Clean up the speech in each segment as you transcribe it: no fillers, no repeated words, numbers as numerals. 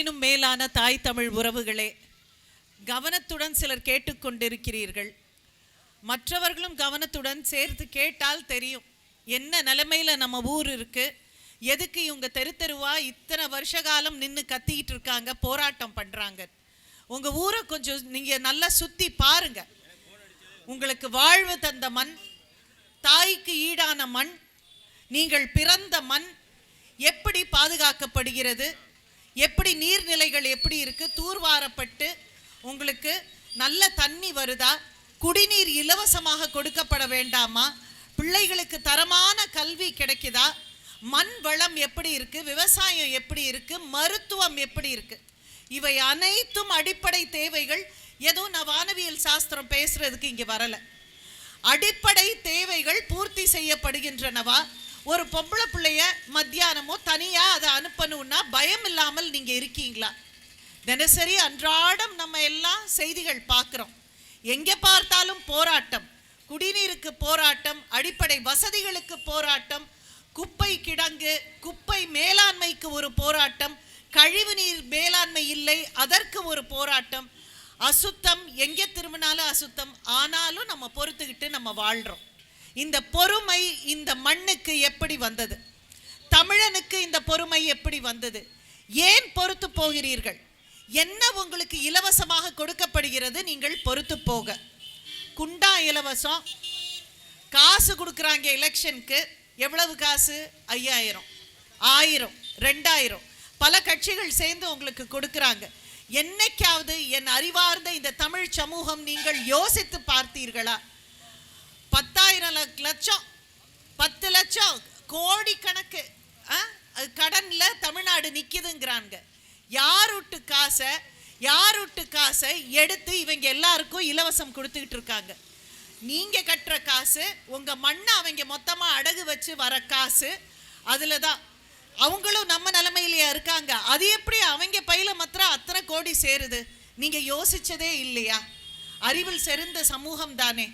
இன்னும் மேலான தாய் தமிழ் உறவுகளே, கவனத்துடன் சிலர் கேட்டுக்கொண்டிருக்கிறீர்கள். மற்றவர்களும் கவனத்துடன் சேர்த்து கேட்டால் தெரியும் என்ன நிலைமையில நம்ம ஊர் இருக்கு. எதுக்கு இவங்க தெரு தெருவா இத்தனை வருஷ காலம் நின்று கத்திக்கிட்டு இருக்காங்க, போராட்டம் பண்றாங்க. உங்க ஊரை கொஞ்சம் நீங்க நல்லா சுத்தி பாருங்க. உங்களுக்கு வாழ்வு தந்த மண், தாய்க்கு ஈடான மண், நீங்கள் பிறந்த மண் எப்படி பாதுகாக்கப்படுகிறது, எப்படி நீர்நிலைகள் எப்படி இருக்கு, தூர்வாரப்பட்டு உங்களுக்கு நல்ல தண்ணி வருதா, குடிநீர் இலவசமாக கொடுக்கப்பட வேண்டாமா, பிள்ளைகளுக்கு தரமான கல்வி கிடைக்குதா, மண் வளம் எப்படி இருக்கு, விவசாயம் எப்படி இருக்கு, மருத்துவம் எப்படி இருக்கு, இவை அனைத்தும் அடிப்படை தேவைகள். எதுவும் நான் வானவியல் சாஸ்திரம் பேசுறதுக்கு இங்க வரல. அடிப்படை தேவைகள் பூர்த்தி செய்யப்படுகின்றனவா? ஒரு பொம்பளை பிள்ளைய மத்தியானமோ தனியா அதை அனுப்பணும்னா பயம் இல்லாமல் நீங்க இருக்கீங்களா? தினசரி அன்றாடம் நம்ம எல்லாம் செய்திகள் பார்க்கிறோம். எங்க பார்த்தாலும் போராட்டம், குடிநீருக்கு போராட்டம், அடிப்படை வசதிகளுக்கு போராட்டம், குப்பை கிடங்கு குப்பை மேலாண்மைக்கு ஒரு போராட்டம், கழிவுநீர் மேலாண்மை இல்லை அதற்கு ஒரு போராட்டம், அசுத்தம் எங்கே திரும்பினாலும் அசுத்தம். ஆனாலும் நம்ம பொறுத்துக்கிட்டு நம்ம வாழ்றோம். இந்த பொறுமை இந்த மண்ணுக்கு எப்படி வந்தது? தமிழனுக்கு இந்த பொறுமை எப்படி வந்தது? ஏன் பொறுத்து போகிறீர்கள்? என்ன உங்களுக்கு இலவசமாக கொடுக்கப்படுகிறது? நீங்கள் பொறுத்து போக. குண்டா இலவசம், காசு கொடுக்குறாங்க எலெக்ஷனுக்கு. எவ்வளவு காசு? 5000, 1000, 2000 பல கட்சிகள் சேர்ந்து உங்களுக்கு கொடுக்குறாங்க. என்னைக்காவது என் அறிவார்ந்த இந்த தமிழ் சமூகம் நீங்கள் யோசித்து பார்த்தீர்களா? 10,000 லட்சம், 10 லட்சம், கோடி கணக்கு கடன்ல தமிழ்நாடு நிக்குதுங்கிறாங்க. யாருட்டு காசை எடுத்து இவங்க எல்லாருக்கும் இலவசம் கொடுத்துக்கிட்டு இருக்காங்க. நீங்க கட்டுற காசு, உங்க மண்ணை அவங்க மொத்தமா அடகு வச்சு வர காசு, அதுலதான் அவங்களும் நம்ம நிலைமையிலேயே இருக்காங்க. அது எப்படி அவங்க பையில மாத்திரம் அத்தனை கோடி சேருது? நீங்க யோசிச்சதே இல்லையா? அறிவில் செறிந்த சமூகம் தானே.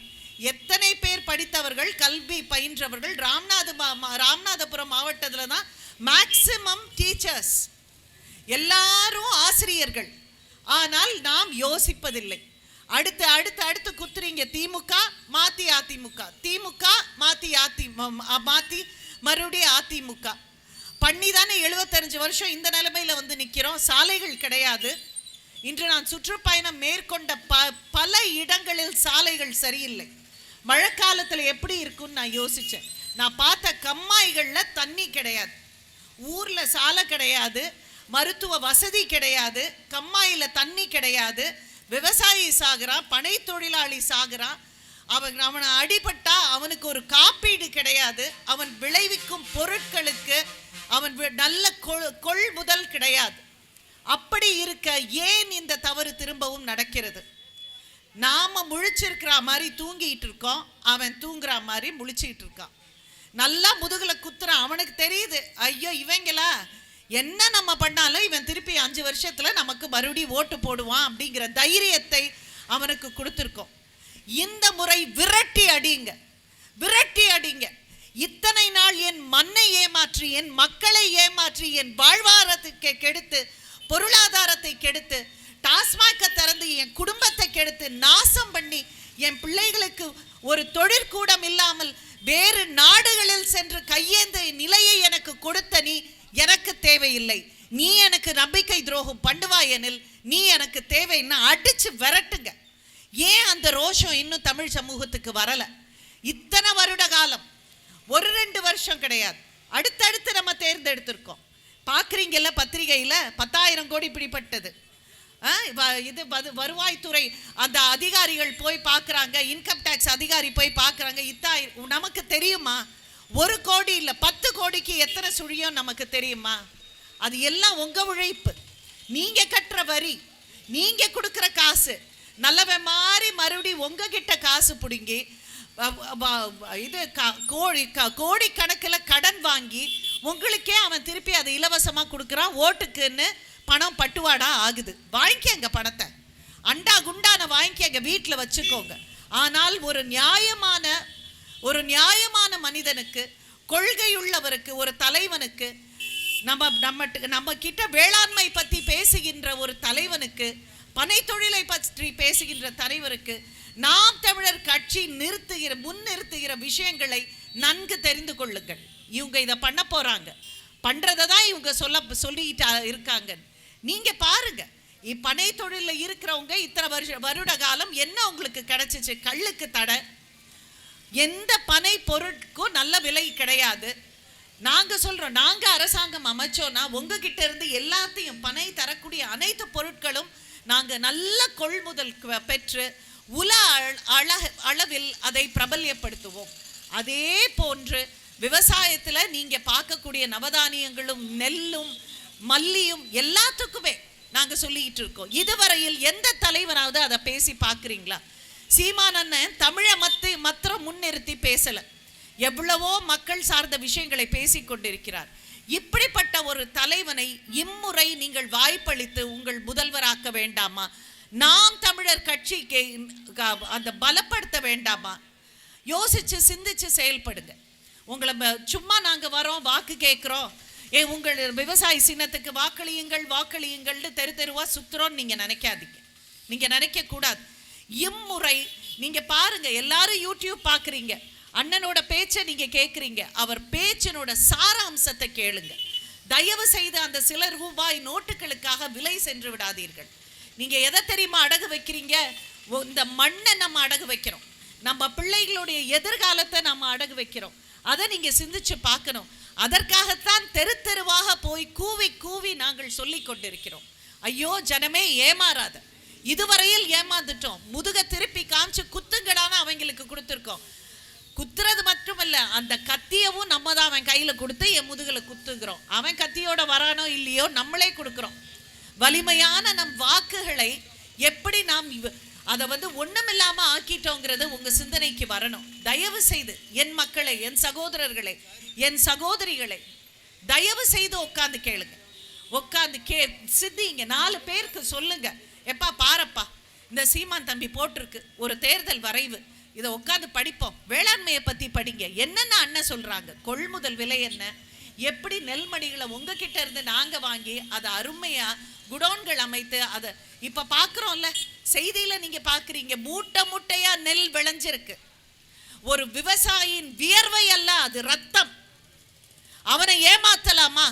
எத்தனை பேர் படித்தவர்கள், கல்வி பயின்றவர்கள்? ராமநாதபுரம் மாவட்டத்தில் தான் மேக்சிமம் டீச்சர்ஸ், எல்லாரும் ஆசிரியர்கள். ஆனால் நாம் யோசிப்பதில்லை. அடுத்து அடுத்து அடுத்து குத்துறீங்க. திமுக மாத்தி அதிமுக, திமுக மாத்தி மறுபடியும் அதிமுக பண்ணி தானே 75 வருஷம் இந்த நிலைமையில வந்து நிக்கிறோம். சாலைகள் கிடையாது. இன்று நான் சுற்றுப்பயணம் மேற்கொண்ட பல இடங்களில் சாலைகள் சரியில்லை. மழைக்காலத்தில் எப்படி இருக்குன்னு நான் யோசிச்சேன். நான் பார்த்த கம்மாய்கள்ல தண்ணி கிடையாது, ஊர்ல சாலை கிடையாது, மருத்துவ வசதி கிடையாது, கம்மாயில தண்ணி கிடையாது, விவசாயி சாகுறான், பனை தொழிலாளி சாகுறான், அவனை அடிபட்டா அவனுக்கு ஒரு காப்பீடு கிடையாது, அவன் விளைவிக்கும் பொருட்களுக்கு அவன் நல்ல கொள்முதல் கிடையாது. அப்படி இருக்க ஏன் இந்த தவறு திரும்பவும் நடக்கிறது? நாம முழிச்சிருக்கிற மாதிரி தூங்கிட்டு இருக்கோம், அவன் தூங்குற மாதிரி முழிச்சிட்டு இருக்கான். நல்லா முதுகுல குத்துறான். அவனுக்கு தெரியுது, ஐயோ இவங்களா என்ன நம்ம பண்ணாலும் இவன் திருப்பி 5 வருஷத்துல நமக்கு மறுபடியும் ஓட்டு போடுவான் அப்படிங்கிற தைரியத்தை அவனுக்கு கொடுத்துருக்கோம். இந்த முறை விரட்டி அடிங்க. இத்தனை நாள் என் மண்ணை ஏமாற்றி, என் மக்களை ஏமாற்றி, என் வாழ்வாதாரத்தை கெடுத்து, பொருளாதாரத்தை கெடுத்து, டாஸ்மாக திறந்து என் குடும்பத்தை கெடுத்து நாசம் பண்ணி, என் பிள்ளைகளுக்கு ஒரு தொழிற்கூடம் இல்லாமல் வேறு நாடுகளில் சென்று கையேந்த நிலையை எனக்கு கொடுத்த நீ எனக்கு தேவையில்லை. நீ எனக்கு நம்பிக்கை துரோகம் பண்ணுவாய் எனில் நீ எனக்கு தேவைன்னா அடிச்சு விரட்டுங்க. ஏன் அந்த ரோஷம் இன்னும் தமிழ் சமூகத்துக்கு வரல? இத்தனை வருட காலம், 1-2 வருஷம் கிடையாது, அடுத்தடுத்து நம்ம தேர்ந்தெடுத்திருக்கோம். பார்க்குறீங்கல்ல பத்திரிகையில் 10,000 கோடி பிடிப்பட்டது. இது வருவாய்த்துறை அந்த அதிகாரிகள் போய் பார்க்குறாங்க, இன்கம் டேக்ஸ் அதிகாரி போய் பார்க்குறாங்க. நமக்கு தெரியுமா? 1 கோடி இல்லை 10 கோடிக்கு எத்தனை சுழியும் நமக்கு தெரியுமா? அது எல்லாம் உங்க உழைப்பு, நீங்க கட்டுற வரி, நீங்க கொடுக்குற காசு. நல்லவன் மாதிரி மறுபடியும் உங்ககிட்ட காசு பிடுங்கி இது கோடி கணக்கில் கடன் வாங்கி உங்களுக்கே அவன் திருப்பி அதை இலவசமாக கொடுக்குறான். ஓட்டுக்குன்னு பணம் பட்டுவாடா ஆகுது. வாங்கிக்கங்க பணத்தை, அண்டா குண்டான வாங்கிக்கங்க, வீட்டில் வச்சுக்கோங்க. ஆனால் ஒரு நியாயமான மனிதனுக்கு, கொள்கையுள்ளவருக்கு, ஒரு தலைவனுக்கு நம்ம கிட்ட வேளாண்மை பற்றி பேசுகின்ற ஒரு தலைவனுக்கு, பனை தொழிலை பற்றி பேசுகின்ற தலைவருக்கு நாம் தமிழர் கட்சி முன்னிறுத்துகிற விஷயங்களை நன்கு தெரிந்து கொள்ளுங்கள். இவங்க இதை பண்ண போறாங்க, பண்றதை தான் இவங்க சொல்லிட்டு இருக்காங்க. நீங்க பாருங்க, பனை தொழிலில் இருக்கிறவங்க இத்தனை வருட காலம் என்ன உங்களுக்கு கிடைச்சிச்சு? கல்லுக்கு தடை, எந்த பனை பொருட்கும் நல்ல விலை கிடையாது. நாங்க சொல்றோம், நாங்க அரசாங்கம் அமைச்சோம்னா உங்ககிட்ட இருந்து எல்லாத்தையும் பனை தரக்கூடிய அனைத்து பொருட்களும் நாங்க நல்ல கொள்முதல் பெற்று அளவில் அதை பிரபல்யப்படுத்துவோம். அதே போன்று விவசாயத்தில் நீங்க பார்க்கக்கூடிய நவதானியங்களும் நெல்லும் மல்லியும் எல்லாத்துக்குமே நாங்க சொல்லிட்டு இருக்கோம். இதுவரையில் எந்த தலைவராவது அதை பேசி பார்க்குறீங்களா? சீமானண்ணன் தமிழை மாத்திரம் முன்னிறுத்தி பேசல, எவ்வளவோ மக்கள் சார்ந்த விஷயங்களை பேசிக் கொண்டிருக்கிறார். இப்படிப்பட்ட ஒரு தலைவனை இம்முறை நீங்கள் வாய்ப்பளித்து உங்கள் முதல்வராக்க வேண்டாமா? நாம் தமிழர் கட்சிக்கு அந்த பலப்படுத்த வேண்டாமா? யோசிச்சு சிந்திச்சு செயல்படுங்க. உங்களை சும்மா நாங்க வரோம் வாக்கு கேட்கிறோம், உங்கள் விவசாய சின்னத்துக்கு வாக்களியுங்கள்னு தெருவா சுத்துறோம் நீங்க நினைக்காதீங்க, நீங்க நினைக்க கூடாது. இம்முறை நீங்க பாருங்க, எல்லாரும் யூடியூப் பாக்குறீங்க, அண்ணனோட பேச்சை நீங்க கேட்குறீங்க, அவர் பேச்சினோட சாராம்சத்தை கேளுங்க. தயவு செய்து அந்த சில ரூபாய் நோட்டுகளுக்காக விலை சென்று விடாதீர்கள். நீங்க எதை தெரியுமா அடகு வைக்கிறீங்க? இந்த மண்ணை நம்ம அடகு வைக்கிறோம், நம்ம பிள்ளைகளுடைய எதிர்காலத்தை நம்ம அடகு வைக்கிறோம். அதை நீங்க சிந்திச்சு பார்க்கணும். அதற்காகத்தான் தெருவாக போய் கூவி கூவி நாங்கள் சொல்லி கொண்டிருக்கிறோம். ஐயோ ஜனமே ஏமாறாத, இதுவரையில் ஏமாந்துட்டோம், முதுக திருப்பி காமிச்சு குத்துங்கடான்னு அவங்களுக்கு கொடுத்துருக்கோம். குத்துறது மட்டுமல்ல, அந்த கத்தியவும் நம்ம தான் அவன் கையில கொடுத்து என் முதுகுல குத்துகிறோம். அவன் கத்தியோட வரானோ இல்லையோ நம்மளே கொடுக்கிறோம். வலிமையான நம் வாக்குகளை எப்படி நாம் அதை ஒண்ணுமில்லாம ஆக்கிட்டோங்கிறது உங்க சிந்தனைக்கு வரணும். தயவு செய்து என் மக்களை, என் சகோதரர்களை, என் சகோதரிகளை தயவு செய்து உட்காந்து கேளுங்க, உட்காந்து சிந்திங்க, 4 பேருக்கு சொல்லுங்க. எப்பா பாரப்பா, இந்த சீமான் தம்பி போட்டிருக்கு ஒரு தேர்தல் வரைவு, இதை உட்காந்து படிப்போம். வேளாண்மையை பத்தி படிங்க, என்னென்ன அண்ணன் சொல்றாங்க, கொள்முதல் விலை என்ன, எப்படி நெல்மணிகளை உங்ககிட்ட இருந்து நாங்க வாங்கி அதை அருமையா குடோன்கள் அமைத்து அதை இப்ப பாக்குறோம்ல, செய்தியில நீங்க பாக்குறீங்க, மூட்டை மூட்டையா நெல் விளைஞ்சிருக்கு. ஒரு விவசாயியின் வியர்வை அல்ல, அது ரத்தம். அவனை ஏமாத்தலாமா?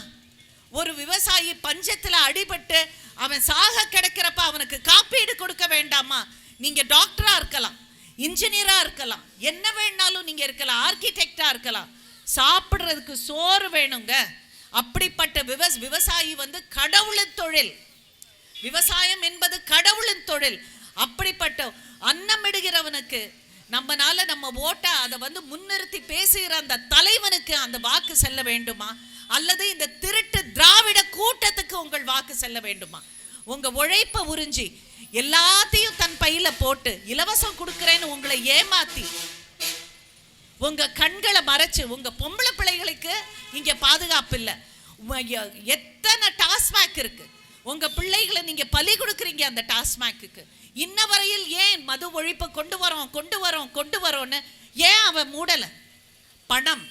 ஒரு விவசாயி பஞ்சத்துல அடிபட்டு அவன் சாக கிடக்கிறப்ப அவனுக்கு காப்பீடு கொடுக்க வேண்டாமா? நீங்க டாக்டரா இருக்கலாம், இன்ஜினியரா இருக்கலாம், என்ன வேணாலும் நீங்க இருக்கலாம், ஆர்கிடெக்டா இருக்கலாம், சாப்பிடுறதுக்கு சோறு வேணுங்க. அப்படிப்பட்ட விவசாயி கடவுளின் தொழில், விவசாயம் என்பது கடவுளின் தொழில். அப்படிப்பட்ட அன்னமிடுகிறவனுக்கு நம்மனால நம்ம ஓட்ட அதை முன்னிறுத்தி பேசுகிற அந்த தலைவனுக்கு அந்த வாக்கு செல்ல வேண்டுமா? அல்லது இந்த திருட்டு திராவிட கூட்டத்துக்கு உங்கள் வாக்கு செல்ல வேண்டுமா? உங்க உழைப்ப உறிஞ்சி எல்லாத்தையும் தன் பையில போட்டு இலவசம் கொடுக்கிறேன்னு உங்களை ஏமாத்தி உங்க கண்களை மறைச்சு, உங்க பொம்பளை பிள்ளைகளுக்கு இங்க பாதுகாப்பு இல்லை. எத்தனை டாஸ்மாக் இருக்கு, உங்க பிள்ளைகளை நீங்க பலி கொடுக்குறீங்க அந்த டாஸ்மாக்கு. இன்ன வரையில் ஏன் மது ஒழிப்பை கொண்டு வரோன்னு ஏன் அவன் மூடல? பணம்.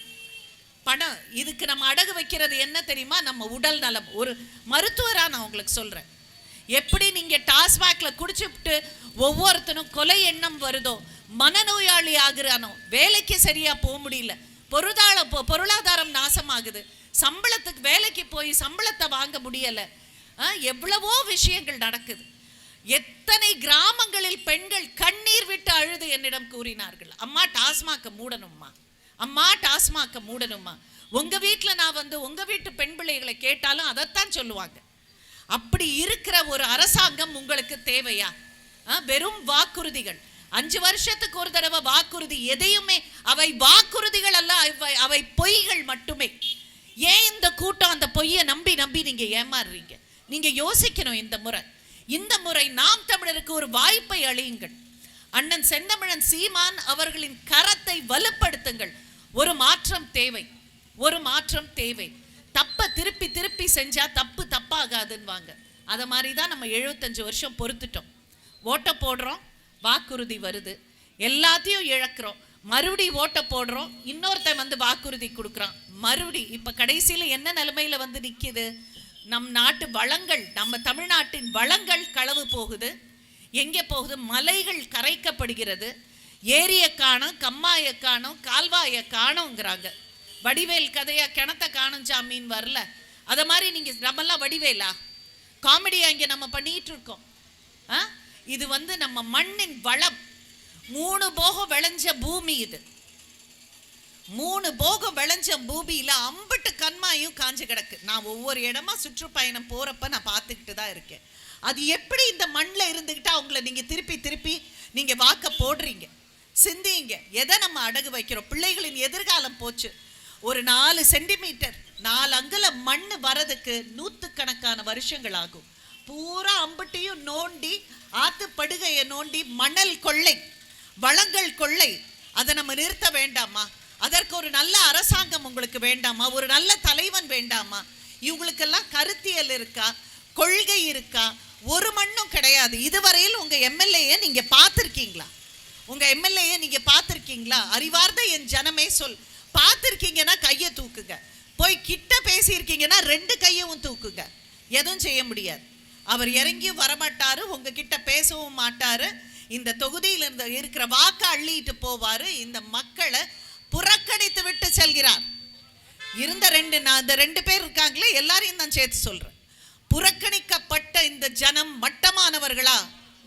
இதுக்கு நம்ம அடகு வைக்கிறது என்ன தெரியுமா? நம்ம உடல் நலம். ஒரு மருத்துவரா நான் உங்களுக்கு சொல்றேன், எப்படி நீங்க டாஸ்மாக்ல குடிச்சுட்டு ஒவ்வொருத்தனும் கொலை எண்ணம் வருதோ, மனநோயாளி ஆகுறானோ, வேலைக்கு சரியா போக முடியல, பொருளாதாரம் நாசமாகுது, சம்பளத்துக்கு வேலைக்கு போய் சம்பளத்தை வாங்க முடியல, எவ்வளவோ விஷயங்கள் நடக்குது. எத்தனை கிராமங்களில் பெண்கள் கண்ணீர் விட்டு அழுது என்னிடம் கூறினார்கள், அம்மா டாஸ்மாக்க மூடணும்மா, அம்மா டாஸ்மாக்க மூடணுமா. உங்க வீட்டுல நான் உங்க வீட்டு பெண் பிள்ளைகளை கேட்டாலும் அதைத்தான் சொல்லுவாங்க. அப்படி இருக்கிற ஒரு அரசாங்கம் உங்களுக்கு தேவையா? வெறும் வாக்குறுதிகள், 5 வருஷத்துக்கு ஒரு தடவை வாக்குறுதி, எதையுமே அவை வாக்குறுதிகள் அல்ல, அவை பொய்கள் மட்டுமே. ஏன் இந்த கூட்டம் அந்த பொய்யை நம்பி நீங்க ஏமாறுறீங்க? நீங்க யோசிக்கணும். இந்த முறை நாம் தமிழருக்கு ஒரு வாய்ப்பை அளியுங்கள். அண்ணன் செந்தமிழன் சீமான் அவர்களின் கரத்தை வலுப்படுத்துங்கள். ஒரு மாற்றம் தேவை. தப்ப திருப்பி செஞ்சா தப்பு தப்பாகாதுன்னு அத மாதிரி தான் நம்ம 75 வருஷம் பொறுத்துட்டோம். ஓட்ட போடுறோம், வாக்குறுதி வருது, எல்லாத்தையும் இழக்கிறோம், மறுபடியும் ஓட்ட போடுறோம், இன்னொருத்தன் வாக்குறுதி கொடுக்குறான், மறுபடி இப்ப கடைசியில என்ன நிலைமையில வந்து நிக்குது? நம் நாட்டு வளங்கள், நம்ம தமிழ்நாட்டின் வளங்கள் களவு போகுது. எங்கே போகுது? மலைகள் கரைக்கப்படுகிறது. ஏரிய காணோம், கம்மாய காணோம், கால்வாய காணோங்கிறாங்க. வடிவேல் கதையா கிணத்த காணும் சாமின்னு வரல, அதை மாதிரி நீங்க நம்மெல்லாம் வடிவேலா காமெடியா இங்க நம்ம பண்ணிட்டு இருக்கோம். இது வந்து நம்ம மண்ணின் வளம். 3 போகம் விளைஞ்ச பூமி இது. 3 போகம் விளைஞ்ச பூமியில அம்பட்டு கண்மாயும் காஞ்சு கிடக்கு. நான் ஒவ்வொரு இடமா சுற்றுப்பயணம் போறப்ப நான் பார்த்துக்கிட்டு தான் இருக்கேன். அது எப்படி இந்த மண்ணில் இருந்துக்கிட்டா அவங்கள நீங்க திருப்பி திருப்பி நீங்க வாக்க போடுறீங்க? சிந்திங்க. எதை நம்ம அடகு வைக்கிறோம்? பிள்ளைகளின் எதிர்காலம் போச்சு. ஒரு 4 சென்டிமீட்டர் 4 அங்குலம் மண் வரதுக்கு 100கணக்கான வருஷங்கள் ஆகும். பூரா அம்பட்டியும் நோண்டி, ஆத்துப்படுகையை நோண்டி, மணல் கொள்ளை, வளங்கள் கொள்ளை, அதை நம்ம நிறுத்த வேண்டாமா? அதற்கு ஒரு நல்ல அரசாங்கம் உங்களுக்கு வேண்டாமா? ஒரு நல்ல தலைவன் வேண்டாமா? இவங்களுக்கெல்லாம் கருத்தியல் இருக்கா? கொள்கை இருக்கா? ஒரு மண்ணும் கிடையாது. இதுவரையில் உங்க எம்எல்ஏ நீங்க பார்த்திருக்கீங்களா? உங்க எம்எல்ஏ நீங்க பார்த்திருக்கீங்களா? அறிவார்ந்த என் ஜனமே சொல். பார்த்திருக்கீங்கன்னா கையை தூக்குங்க. போய் கிட்ட பேசியிருக்கீங்கன்னா 2 கையவும் தூக்குங்க. எதுவும் செய்ய முடியாது. அவர் இறங்கியும் வரமாட்டாரு, உங்ககிட்ட பேசவும் மாட்டாரு. இந்த தொகுதியில் இருக்கிற வாக்க அள்ளிட்டு போவாரு. இந்த மக்களை புறக்கணித்து விட்டு செல்கிறார். இருந்த 2 பேர் இருக்காங்களே, எல்லாரையும் நான் சேர்த்து சொல்றேன். புறக்கணிக்கப்பட்ட இந்த ஜனம் மட்டமானவர்களா?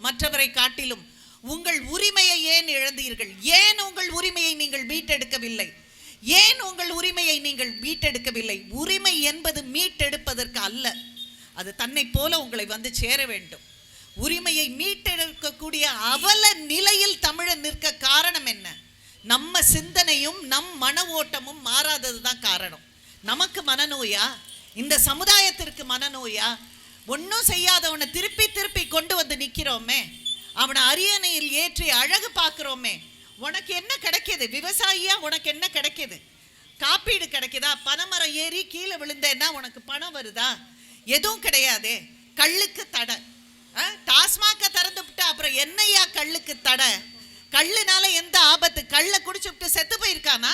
மற்றவரை காட்டிலும் உங்கள் உரிமையை ஏன் இழந்தீர்கள்? ஏன் உங்கள் உரிமையை நீங்கள் மீட்டெடுக்கவில்லை? ஏன் உங்கள் உரிமையை நீங்கள் மீட்டெடுக்கவில்லை? உரிமை என்பது மீட்டெடுப்பதற்கு அல்ல, அது தன்னை போல உங்களை வந்து சேர வேண்டும். உரிமையை மீட்டெடுக்கக்கூடிய அவல நிலையில் தமிழன் நிற்க காரணம் என்ன? நம்ம சிந்தனையும் நம் மன ஓட்டமும் மாறாதது தான் காரணம். நமக்கு மனநோயா? இந்த சமுதாயத்திற்கு மனநோயா? ஒன்றும் செய்யாதவனை திருப்பி திருப்பி கொண்டு வந்து நிற்கிறோமே, அவனை அரியணையில் ஏற்றி அழகு பார்க்கிறோமே. உனக்கு என்ன கிடைக்கிது? விவசாயியா உனக்கு என்ன கிடைக்கிது? காப்பீடு கிடைக்குதா? பனைமரம் ஏறி கீழே விழுந்தேன்னா உனக்கு பணம் வருதா? எதுவும் கிடையாதே. கள்ளுக்கு தடை. டாஸ்மாக திறந்து விட்டு அப்புறம் என்னையா கள்ளுக்கு தடை? கள்ளுனால எந்த ஆபத்து? கள்ள குடிச்சு விட்டு செத்து போயிருக்கானா?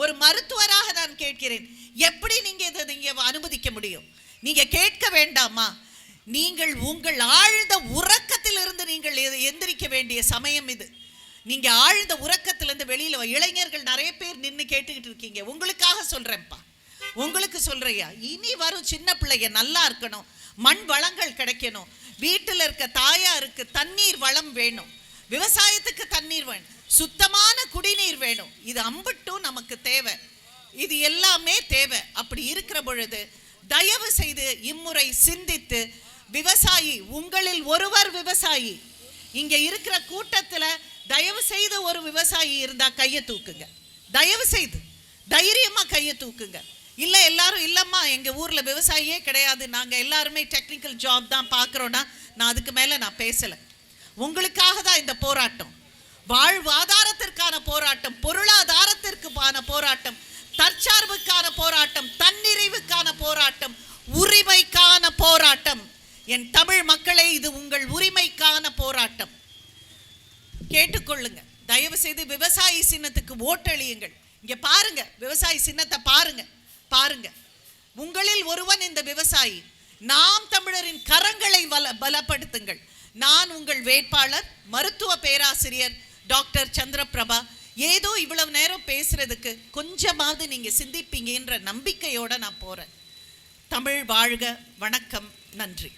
ஒரு மருத்துவராக நான் கேட்கிறேன், எப்படி நீங்க இதை நீங்க அனுமதிக்க முடியும்? நீங்க கேட்க வேண்டாமா? நீங்கள் உங்கள் ஆழ்ந்த உறக்கத்திலிருந்து நீங்கள் எந்திரிக்க வேண்டிய சமயம் இது. நீங்க ஆழ்ந்த உறக்கத்திலிருந்து வெளியில இளைஞர்கள் நிறைய பேர் நின்று கேட்டுக்கிட்டு இருக்கீங்க. உங்களுக்காக சொல்றேன்ப்பா, உங்களுக்கு சொல்றையா. இனி வரும் சின்ன பிள்ளைங்க நல்லா இருக்கணும், மண் வளங்கள் கிடைக்கணும், வீட்டில் இருக்க தாயாருக்கு தண்ணீர் வளம் வேணும், விவசாயத்துக்கு தண்ணீர் வேணும், சுத்தமான குடிநீர் வேணும். இது அம்பட்டும் நமக்கு தேவை. இது எல்லாமே தேவை. அப்படி இருக்கிற பொழுது தயவு செய்து இம்முறை சிந்தித்து, விவசாயி உங்களில் ஒருவர் விவசாயி இங்க இருக்கிற கூட்டத்துல தயவு செய்து ஒரு விவசாயி இருந்தா கையை தூக்குங்க. தயவு செய்து தைரியமா கையை தூக்குங்க. இல்ல எல்லாரும் இல்லம்மா எங்க ஊர்ல விவசாயியே கிடையாது, நாங்க எல்லாருமே டெக்னிக்கல் ஜாப் தான் பாக்குறோம்னா, நான் அதுக்கு மேல நான் பேசல. உங்களுக்காக தான் இந்த போராட்டம். வாழ்வாதாரத்திற்கான போராட்டம், பொருளாதாரத்திற்கான போராட்டம், தற்சார்புக்கான போராட்டம், தன்னிறைவுக்கான போராட்டம், உரிமைக்கான போராட்டம். என் தமிழ் மக்களே, இது உங்கள் உரிமைக்கான போராட்டம். கேட்டுக்கொள்ளுங்க. தயவு செய்து விவசாயி சின்னத்துக்கு ஓட்டளியுங்கள். இங்க பாருங்க, விவசாயி சின்னத்தை பாருங்க, பாருங்க. உங்களில் ஒருவன் இந்த விவசாயி. நாம் தமிழரின் கரங்களை பலப்படுத்துங்கள். நான் உங்கள் வேட்பாளர் மருத்துவ பேராசிரியர் டாக்டர் சந்திரபிரபா. ஏதோ இவ்வளவு நேரம் பேசுறதுக்கு கொஞ்சமாவது நீங்க சிந்திப்பீங்கன்ற நம்பிக்கையோட நான் போறேன். தமிழ் வாழ்க. வணக்கம். நன்றி.